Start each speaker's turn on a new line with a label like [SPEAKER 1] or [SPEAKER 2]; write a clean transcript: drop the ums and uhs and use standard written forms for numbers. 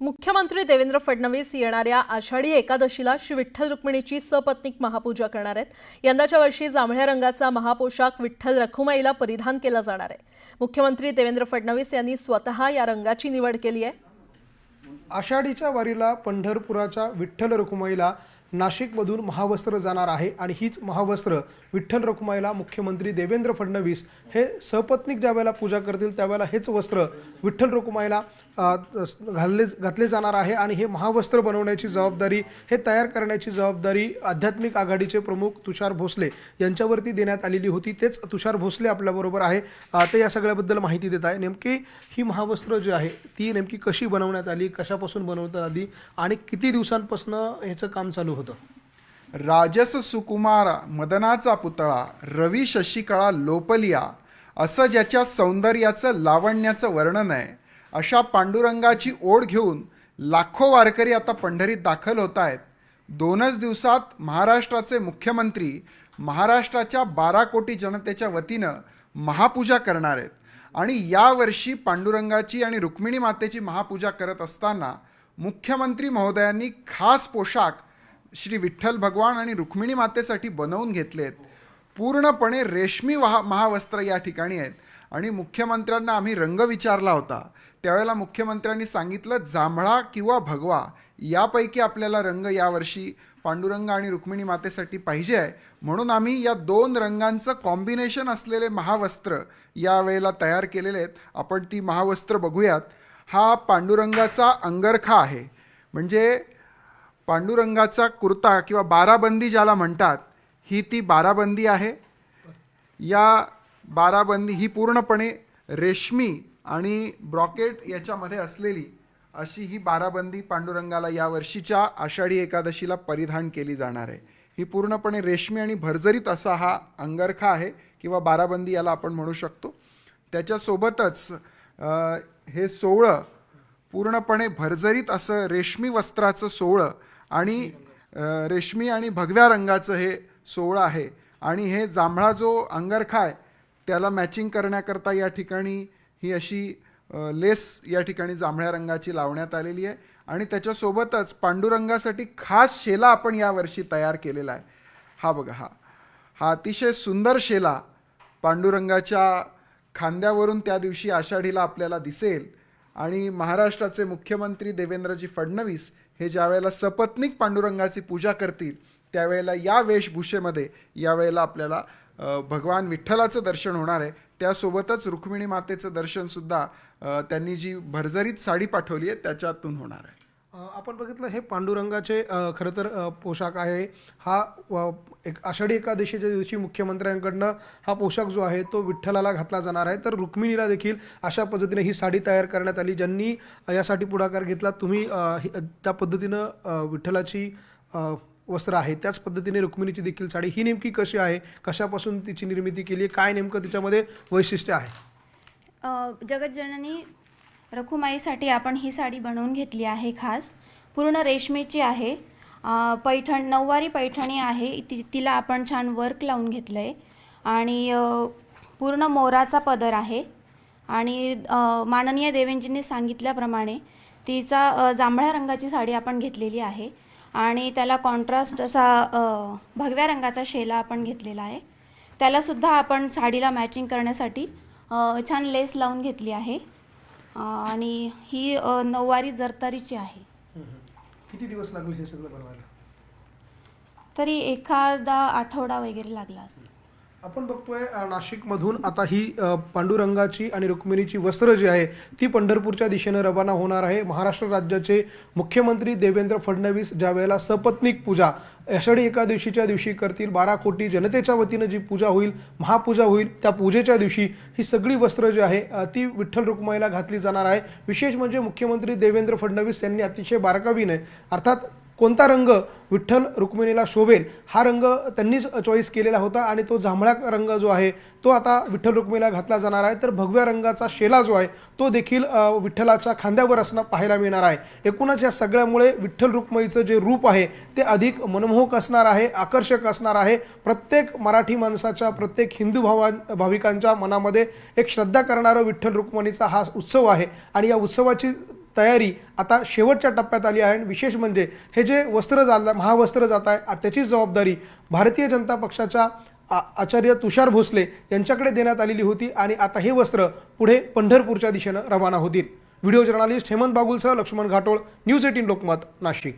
[SPEAKER 1] मुख्यमंत्री देवेंद्र फडणवीस येणाऱ्या आषाढी एकादशीला श्री विठ्ठल रुक्मिणीची सपत्नीक महापूजा करणार आहेत। यंदाच्या वर्षी जांभळ्या रंगाचा महापोशाख विठ्ठल रखुमाईला परिधान केला जाणार आहे। मुख्यमंत्री देवेंद्र फडणवीस यांनी स्वतः या रंगाची निवड केली आहे।
[SPEAKER 2] आषाढीच्या वारीला पंढरपुराच्या विठ्ठल रखुमाईला नाशिकमधून महावस्त्र जाणार आहे आणि हीच महावस्त्र विठ्ठल रखुमाईला मुख्यमंत्री देवेंद्र फडणवीस हे सपत्नीक ज्यावेळेला पूजा करतील त्यावेळेला हेच वस्त्र विठ्ठल रखुमाईला घातले जाणार आहे आणि हे महावस्त्र बनवण्याची जबाबदारी, हे तयार करण्याची जबाबदारी आध्यात्मिक आघाडीचे प्रमुख तुषार भोसले यांच्यावरती देण्यात आलेली होती। तेच तुषार भोसले आपल्याबरोबर आहे, ते या सगळ्याबद्दल माहिती देत आहे। नेमकी ही महावस्त्र जी आहे ती नेमकी कशी बनवण्यात आली, कशापासून बनवण्यात आली आणि किती दिवसांपासून ह्याचं काम चालू होतं?
[SPEAKER 3] राजस सुकुमार मदनाचा पुतळा रवी शशिकळा लोपलिया असं ज्याच्या सौंदर्याचं लावण्याचं वर्णन आहे, अशा पांडुरंगाची ओढ घेऊन लाखो वारकरी आता पंढरीत दाखल होत आहेत। 2च दिवसात महाराष्ट्राचे मुख्यमंत्री महाराष्ट्राच्या 12 कोटी जनतेच्या वतीनं महापूजा करणार आहेत आणि यावर्षी पांडुरंगाची आणि रुक्मिणी मातेची महापूजा करत असताना मुख्यमंत्री महोदयांनी खास पोशाख श्री विठ्ठल भगवान आणि रुक्मिणी मातेसाठी बनवून घेतलेत। पूर्णपणे रेशमी महावस्त्र या ठिकाणी आहेत आणि मुख्यमंत्र्यांना आम्ही रंग विचारला होता, त्यावेळेला मुख्यमंत्र्यांनी सांगितलं जांभळा किंवा भगवा यापैकी आपल्याला रंग यावर्षी पांडुरंग आणि रुक्मिणी मातेसाठी पाहिजे आहे, म्हणून आम्ही या 2 रंगांचं कॉम्बिनेशन असलेले महावस्त्र यावेळेला तयार केलेले आहेत। आपण ती महावस्त्र बघूयात। हा पांडुरंगाचा अंगरखा आहे, म्हणजे पांडुरंगाचा कुर्ता किंवा बाराबंदी ज्याला म्हणतात, ही ती बाराबंदी आहे। या बाराबंदी ही पूर्णपणे रेशमी आणि ब्रॉकेट याच्यामध्ये असलेली अशी ही बाराबंदी पांडुरंगाला या वर्षीच्या आषाढी एकादशीला परिधान केली जाणार आहे। ही पूर्णपणे रेशमी आणि भरजरीत असा हा अंगरखा आहे किंवा बाराबंदी याला आपण म्हणू शकतो। त्याच्यासोबतच हे सोवळं पूर्णपणे भरजरीत असं रेशमी वस्त्राचं सोवळं आणि रेशमी आणि भगव्या रंगाचं हे सोवळं आहे आणि हे जांभळा जो अंगरखा आहे त्याला मॅचिंग करण्याकरता या ठिकाणी ही अशी लेस या ठिकाणी जांभळ्या रंगाची लावण्यात आलेली आहे आणि त्याच्यासोबतच पांडुरंगासाठी खास शेला आपण यावर्षी तयार केलेला आहे। हा बघा, हा अतिशय सुंदर शेला पांडुरंगाच्या खांद्यावरून त्या दिवशी आषाढीला आपल्याला दिसेल आणि महाराष्ट्राचे मुख्यमंत्री देवेंद्रजी फडणवीस हे ज्यावेळेला सपत्नीक पांडुरंगाची पूजा करतील त्यावेळेला या वेशभूषेमध्ये यावेळेला आपल्याला भगवान विठ्ठलाचं दर्शन होणार आहे। त्यासोबतच रुक्मिणी मातेचं दर्शनसुद्धा त्यांनी जी भरजरीत साडी पाठवली आहे त्याच्यातून होणार आहे।
[SPEAKER 2] आपण बघितलं हे पांडुरंगाचे खरं तर पोशाख आहे। हा एक आषाढी एकादशीच्या दिवशी मुख्यमंत्र्यांकडनं हा पोशाख जो आहे तो विठ्ठलाला घातला जाणार आहे, तर रुक्मिणीला देखील अशा पद्धतीने ही साडी तयार करण्यात आली। ज्यांनी यासाठी पुढाकार घेतला, तुम्ही त्या पद्धतीनं विठ्ठलाची वस्त्र आहे त्याच पद्धतीने रुक्मिणीची देखील साडी, ही नेमकी कशी आहे, कशापासून तिची निर्मिती केली आहे, काय नेमकं तिच्यामध्ये वैशिष्ट्य आहे?
[SPEAKER 4] जगज्जननी रखुमाईसाठी आपण ही साडी बनवून घेतली आहे। खास पूर्ण रेशमीची आहे, पैठण नऊवारी पैठणी आहे, तिला आपण छान वर्क लावून घेतलं आहे आणि पूर्ण मोराचा पदर आहे आणि माननीय देवेंजींनी सांगितल्याप्रमाणे तिचा जांभळ्या रंगाची साडी आपण घेतलेली आहे आणि त्याला कॉन्ट्रास्ट असा भगव्या रंगाचा शेला आपण घेतलेला आहे। त्यालासुद्धा आपण साडीला मॅचिंग करण्यासाठी छान लेस लावून घेतली आहे आणि ही नऊवारी जरतारीची आहे।
[SPEAKER 2] किती दिवस लागले हे सगळं बनवायला?
[SPEAKER 4] तरी एखादा आठवडा वगैरे लागला असेल।
[SPEAKER 2] आपण बघतोय नाशिकमधून आता ही पांडुरंगाची आणि रुक्मिणीची वस्त्र जी आहे ती पंढरपूरच्या दिशेने रवाना होणार आहे। महाराष्ट्र राज्याचे मुख्यमंत्री देवेंद्र फडणवीस ज्या वेळेला सपत्नीक पूजा आषाढी एकादशीच्या दिवशी करतील, 12 कोटी जनतेच्या वतीनं जी पूजा होईल, महापूजा होईल, त्या पूजेच्या दिवशी ही सगळी वस्त्र जी आहे ती विठ्ठल रुक्माईला घातली जाणार आहे। विशेष म्हणजे मुख्यमंत्री देवेंद्र फडणवीस यांनी अतिशय बारकाईने, अर्थात कोणता रंग विठ्ठल रुक्मिणीला शोभेल हा रंग त्यांनीच चॉईस केलेला होता आणि तो जांभळा रंग जो आहे तो आता विठ्ठल रुक्मिणीला घातला जाणार आहे। तर भगव्या रंगाचा शेला जो आहे तो देखील विठ्ठलाच्या खांद्यावर असणं पाहायला मिळणार आहे। एकूणच या सगळ्यामुळे विठ्ठल रुक्मिणीचं जे रूप आहे ते अधिक मनमोहक असणार आहे, आकर्षक असणार आहे। प्रत्येक मराठी माणसाच्या, प्रत्येक हिंदू भाविकांच्या मनामध्ये एक श्रद्धा करणारा विठ्ठल रुक्मिणीचा हा उत्सव आहे आणि या उत्सवाची तयारी आता शेवटच्या टप्प्यात आली आहे आणि विशेष म्हणजे हे जे वस्त्र महावस्त्र जात आहे त्याची जबाबदारी भारतीय जनता पक्षाच्या आचार्य तुषार भोसले यांच्याकडे देण्यात आलेली होती आणि आता हे वस्त्र पुढे पंढरपूरच्या दिशेनं रवाना होतील. व्हिडिओ जर्नलिस्ट हेमंत बागुलसह लक्ष्मण घाटोळ, न्यूज 18 लोकमत, नाशिक.